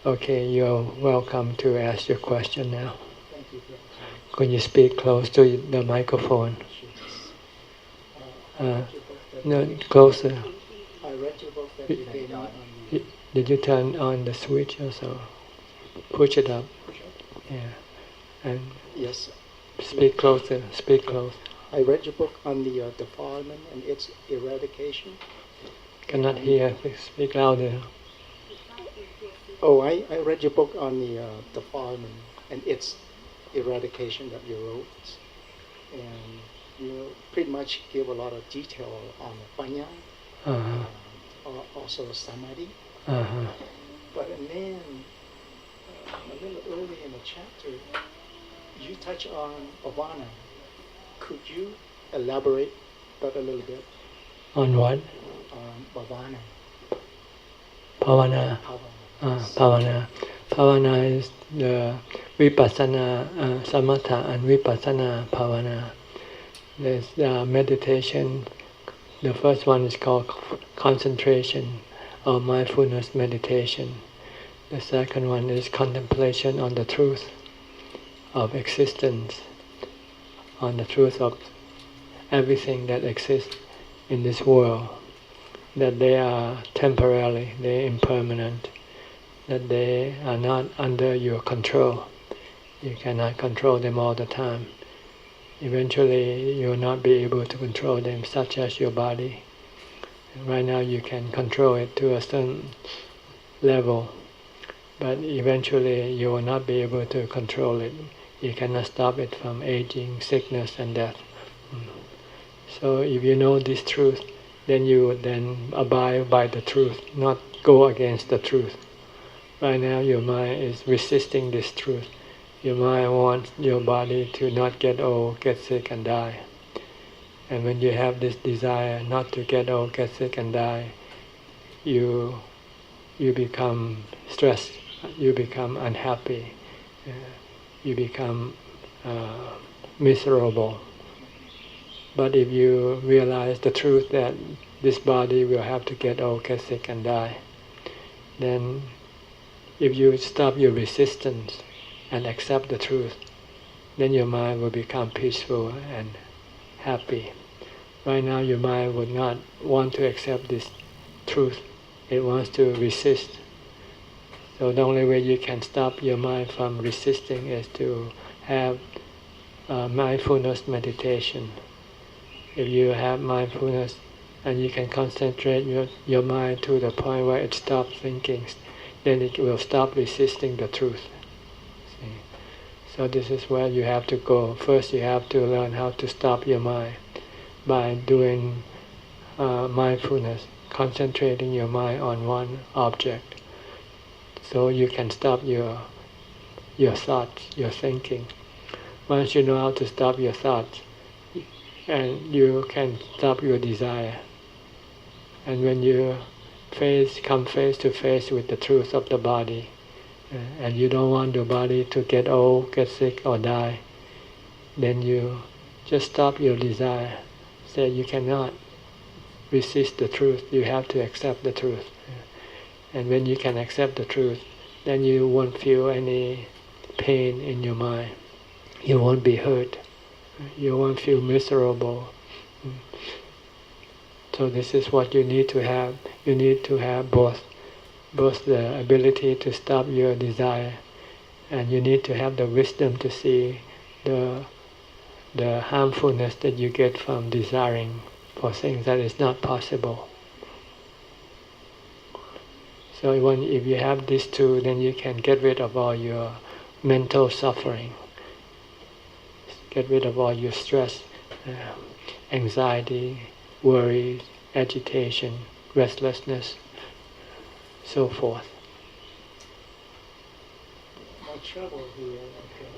Okay, you're welcome to ask your question now. Thank you. Could you speak close to the microphone? No, closer. I read your book that you gave me on the... Did you turn on the switch also? Push it up. Push up? Yeah. And yes. Speak closer. Speak close. I read your book on the defilement and its eradication. Cannot hear. Speak louder. Oh, I read your book on the defilement and its eradication that you wrote. And you pretty much give a lot of detail on panya, also samadhi. But then, a little early in the chapter, you touch on bhavana. Could you elaborate that a little bit? On what? On bhavana. Bhavana. Bhavana. Bhavana is the vipassana, samatha and vipassana bhavana. There's meditation. The first one is called concentration or mindfulness meditation. The second one is contemplation on the truth of existence, on the truth of everything that exists in this world, that they are temporary, they are impermanent, that they are not under your control. You cannot control them all the time. Eventually you will not be able to control them, such as your body. Right now you can control it to a certain level, but eventually you will not be able to control it. You cannot stop it from aging, sickness and death. So if you know this truth, then you would then abide by the truth, not go against the truth. Right now your mind is resisting this truth. Your mind wants your body to not get old, get sick and die. And when you have this desire not to get old, get sick and die, you become stressed, you become unhappy, you become miserable. But if you realize the truth that this body will have to get old, get sick and die, then if you stop your resistance and accept the truth, then your mind will become peaceful and happy. Right now your mind would not want to accept this truth. It wants to resist. So the only way you can stop your mind from resisting is to have mindfulness meditation. If you have mindfulness and you can concentrate your mind to the point where it stops thinking, then it will stop resisting the truth. See? So this is where you have to go. First you have to learn how to stop your mind by doing mindfulness, concentrating your mind on one object. So you can stop your thoughts, your thinking. Once you know how to stop your thoughts, and you can stop your desire. And when you come face to face with the truth of the body, and you don't want the body to get old, get sick or die, then you just stop your desire. Say you cannot resist the truth, you have to accept the truth. And when you can accept the truth, then you won't feel any pain in your mind. You won't be hurt. You won't feel miserable. So this is what you need to have. You need to have both the ability to stop your desire, and you need to have the wisdom to see the harmfulness that you get from desiring for things that is not possible. So if you have these two, then you can get rid of all your mental suffering, get rid of all your stress, anxiety, worries, agitation, restlessness, so forth. My trouble here...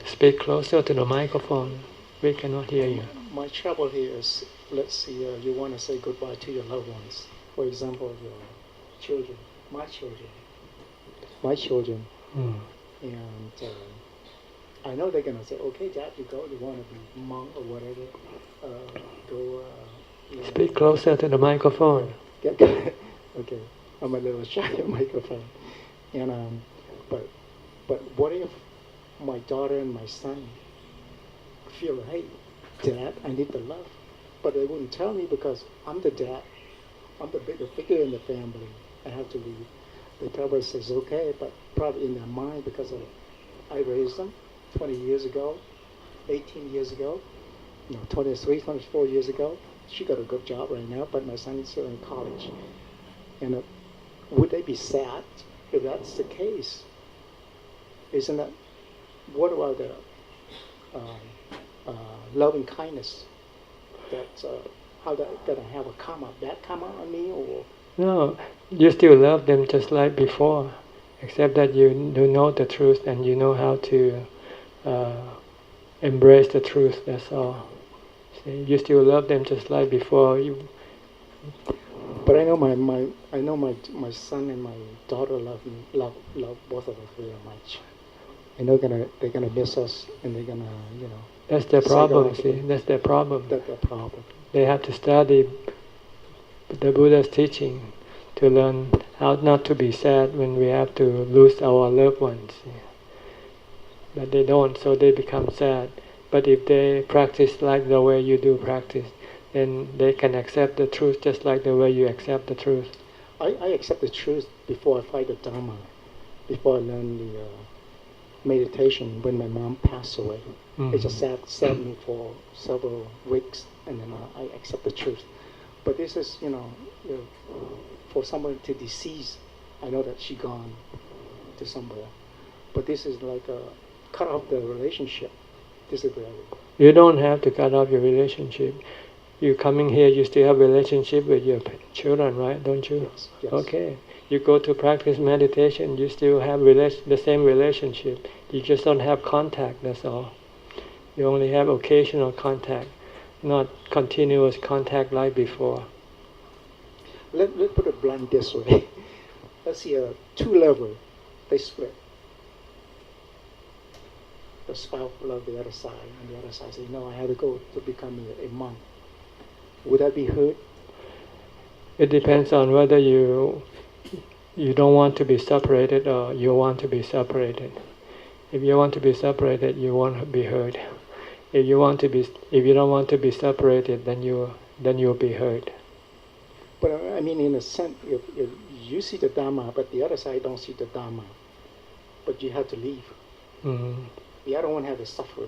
Speak closer to the microphone. We cannot hear you. My trouble here is, let's see, you want to say goodbye to your loved ones. For example, your children, my children. And I know they're going to say, okay, Dad, you go, you want to be monk or whatever, go... Speak closer to the microphone. Okay, I'm a little shy of the microphone. And But what if my daughter and my son feel, hey, Dad, I need the love, but they wouldn't tell me because I'm the dad. I'm the bigger figure in the family. I have to leave. The Prabhupada says, okay, but probably in their mind because I raised them 20 years ago, 18 years ago, 23, 24 years ago. She got a good job right now, but my son is still in college. And would they be sad if that's the case? Isn't that, what about the loving kindness? That's how that gonna have a karma, bad karma on me, or? No, you still love them just like before, except that you know the truth and you know how to embrace the truth. That's all. See, you still love them just like before. But I know my son and my daughter love both of us very much. I know they're gonna miss us, and they're gonna That's their problem. See, that's their problem. That's their problem. They have to study the Buddha's teaching to learn how not to be sad when we have to lose our loved ones. But they don't, so they become sad. But if they practice like the way you do practice, then they can accept the truth just like the way you accept the truth. I accept the truth before I find the Dhamma, before I learn the meditation when my mom passed away. Mm-hmm. It just sat me for several weeks, and then I accept the truth. But this is, for someone to decease, I know that she gone to somewhere. But this is like a cut off the relationship. This is really. You don't have to cut off your relationship. You coming here, you still have a relationship with your children, right? Don't you? Yes, yes. Okay. You go to practice meditation, you still have the same relationship. You just don't have contact, that's all. You only have occasional contact, not continuous contact like before. Let's put it blunt this way. Let's see, two lovers, they split. The spouse love the other side, and the other side say, no, I have to go to become a monk. Would that be hurt? It depends on whether you don't want to be separated or you want to be separated. If you want to be separated, you won't be hurt. If you don't want to be separated, then you'll be hurt. But I mean, in a sense, if you see the Dhamma, but the other side don't see the Dhamma, but you have to leave. Mm-hmm. The other one have to suffer.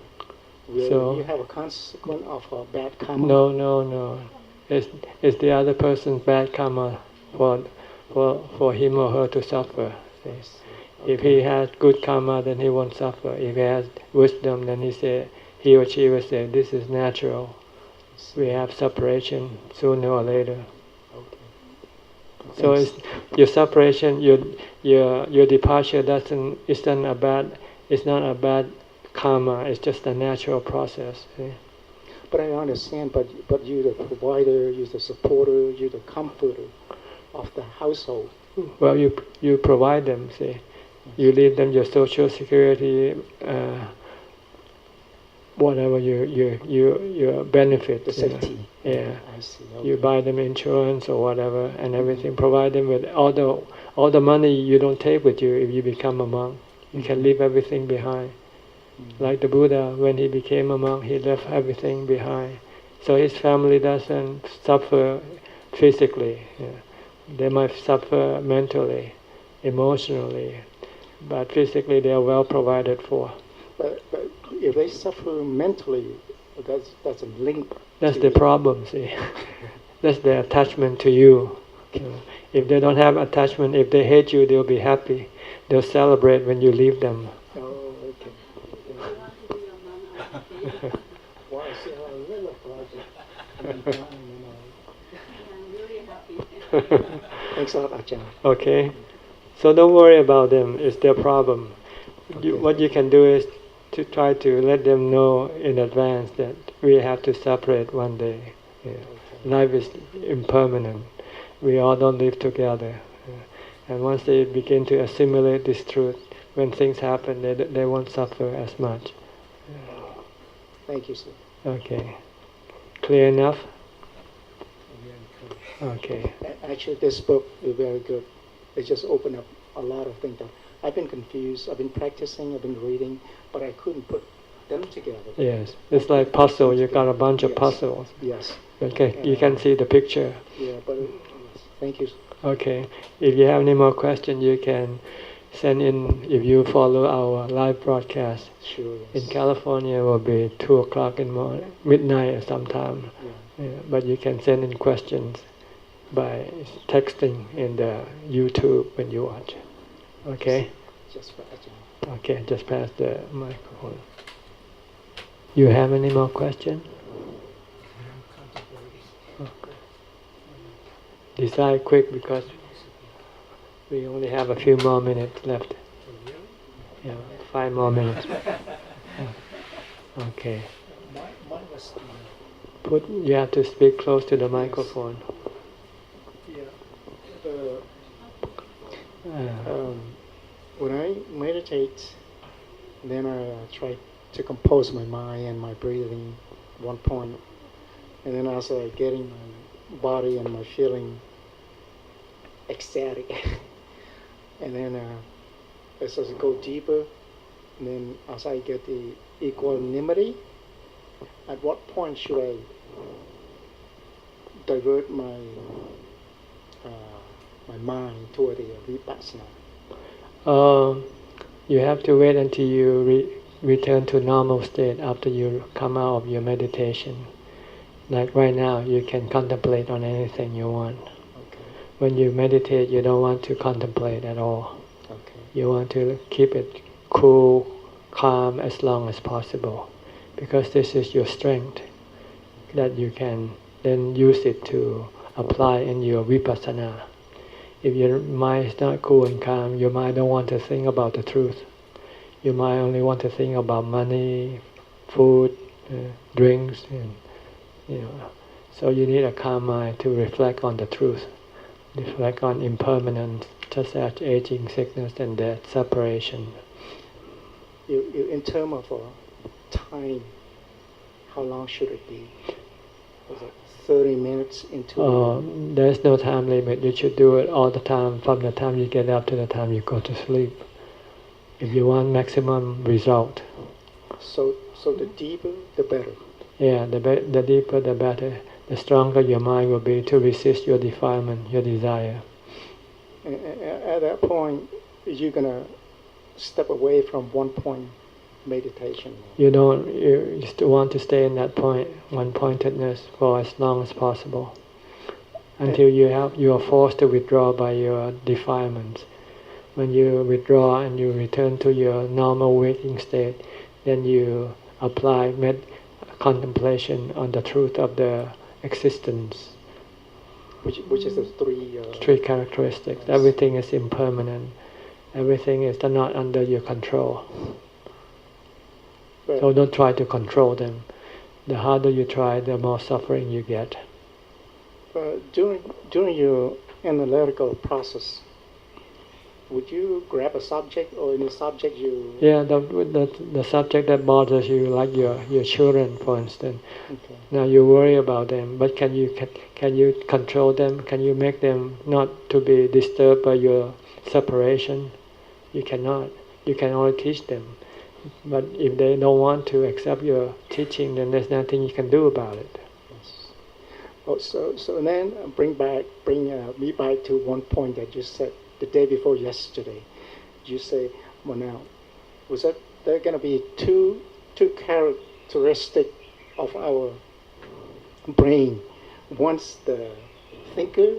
So you have a consequence of a bad karma. No. It's the other person's bad karma for him or her to suffer. Yes. Okay. If he has good karma, then he won't suffer. If he has wisdom, then he or she will say, this is natural. We have separation sooner or later. Okay. So it's your separation, your departure it's not a bad karma. It's just a natural process. See? But I understand. But you're the provider, you're the supporter, you're the comforter of the household. Well, you provide them. See, you leave them your social security, whatever your benefit. The safety. Yeah. I see. Okay. You buy them insurance or whatever and everything. Provide them with all the money you don't take with you if you become a monk. You can leave everything behind. Like the Buddha, when he became a monk, he left everything behind. So his family doesn't suffer physically. Yeah. They might suffer mentally, emotionally, but physically they are well provided for. But if they suffer mentally, that's a link. That's the problem, see. That's the attachment to you. If they don't have attachment, if they hate you, they'll be happy. They'll celebrate when you leave them. Oh, okay. Wow, I see how a little project. I'm really happy. Thanks a lot, Ajahn. Okay. So don't worry about them. It's their problem. Okay. What you can do is to try to let them know in advance that we have to separate one day. Yeah. Okay. Life is impermanent. We all don't live together. And once they begin to assimilate this truth, when things happen, they won't suffer as much. Thank you, sir. Okay. Clear enough? Okay. Actually, this book is very good. It just opened up a lot of things that I've been confused. I've been practicing. I've been reading, but I couldn't put them together. Yes, it's like puzzle. You got a bunch of Yes. puzzles. Yes. Okay, you can see the picture. Yeah, but yes. Thank you. Okay, if you have any more questions, you can send in. If you follow our live broadcast Sure. in California, it will be 2 o'clock in the morning, midnight or sometime. Yeah. But you can send in questions by texting in the YouTube when you watch. Okay. Just for Ajahn. Okay, just pass the microphone. You have any more questions? Decide quick because we only have a few more minutes left. Yeah, 5 more minutes. Okay. Mine was You have to speak close to the microphone. When I meditate, then I try to compose my mind and my breathing one point, and then as I getting my body and my feeling ecstatic, and then as I go deeper, and then as I get the equanimity, at what point should I divert my my mind toward the vipassana? You have to wait until you return to normal state after you come out of your meditation. Like right now, you can contemplate on anything you want. Okay. When you meditate, you don't want to contemplate at all. Okay. You want to keep it cool, calm as long as possible, because this is your strength that you can then use it to apply in your vipassana. If your mind is not cool and calm, your mind don't want to think about the truth. Your mind only want to think about money, food, drinks, and So you need a calm mind to reflect on the truth, reflect on impermanence, just as aging, sickness, and death, separation. In terms of time, how long should it be? Was it 30 minutes into? There's no time limit. You should do it all the time, from the time you get up to the time you go to sleep, if you want maximum result. So the deeper, the better. Yeah, the deeper, the better. The stronger your mind will be to resist your defilement, your desire. And at that point, you're gonna step away from one point meditation. You still want to stay in that point, one-pointedness, for as long as possible, until you are forced to withdraw by your defilements. When you withdraw and you return to your normal waking state, then you apply contemplation on the truth of the existence. Which is the three characteristics. Yes. Everything is impermanent. Everything is not under your control. Right. So don't try to control them. The harder you try, the more suffering you get. During your analytical process, would you grab a subject, or in the subject you? Yeah, the subject that bothers you, like your children, for instance. Okay. Now you worry about them, but can you control them? Can you make them not to be disturbed by your separation? You cannot. You can only teach them. But if they don't want to accept your teaching, then there's nothing you can do about it. Yes. Oh, so then bring me back to one point that you said the day before yesterday. You say, well, now, was that there going to be two characteristic of our brain? One's the thinker,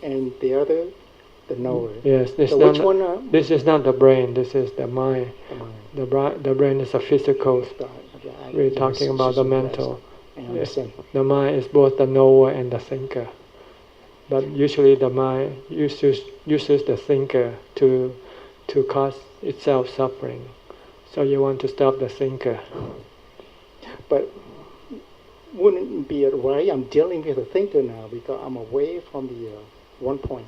and the other the knower. Yes, this is not the brain. This is the mind. The brain is a physical. We're talking about the mental. Yes, the mind is both the knower and the thinker. But usually the mind uses the thinker to cause itself suffering. So you want to stop the thinker. But wouldn't it be right? I'm dealing with the thinker now because I'm away from the one point.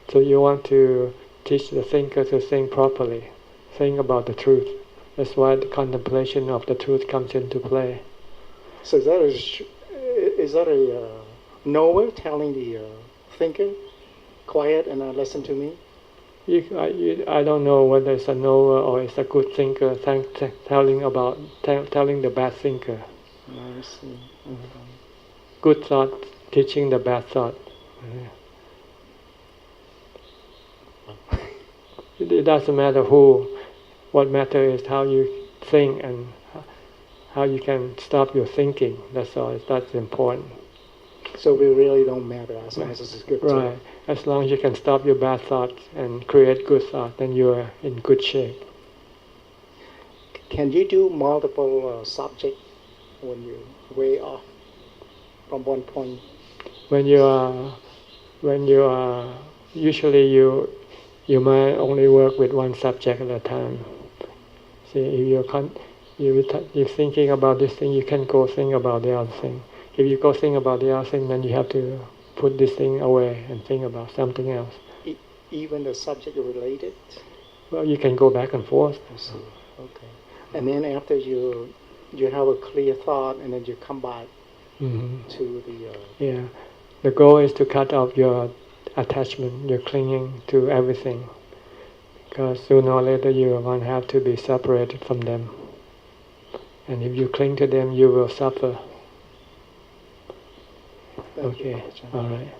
So you want to teach the thinker to think properly, think about the truth. That's why the contemplation of the truth comes into play. So is that a knower telling the thinker, quiet and listen to me? I don't know whether it's a knower or it's a good thinker telling the bad thinker. I see. Good thought teaching the bad thought. It doesn't matter who. What matters is how you think and how you can stop your thinking. That's all. That's important. So we really don't matter as long as it's good. Right. As long as you can stop your bad thoughts and create good thoughts, then you are in good shape. Can you do multiple subjects when you way off from one point? When you are usually you might only work with one subject at a time. See, if you're thinking about this thing, you can go think about the other thing. If you go think about the other thing, then you have to put this thing away and think about something else. Even the subject related? Well, you can go back and forth. I see. Okay. And then after you have a clear thought, and then you come back to the... Yeah. The goal is to cut off your attachment, your clinging to everything. Because sooner or later you are going to have to be separated from them. And if you cling to them, you will suffer. Thank you, okay, Ajahn. all right.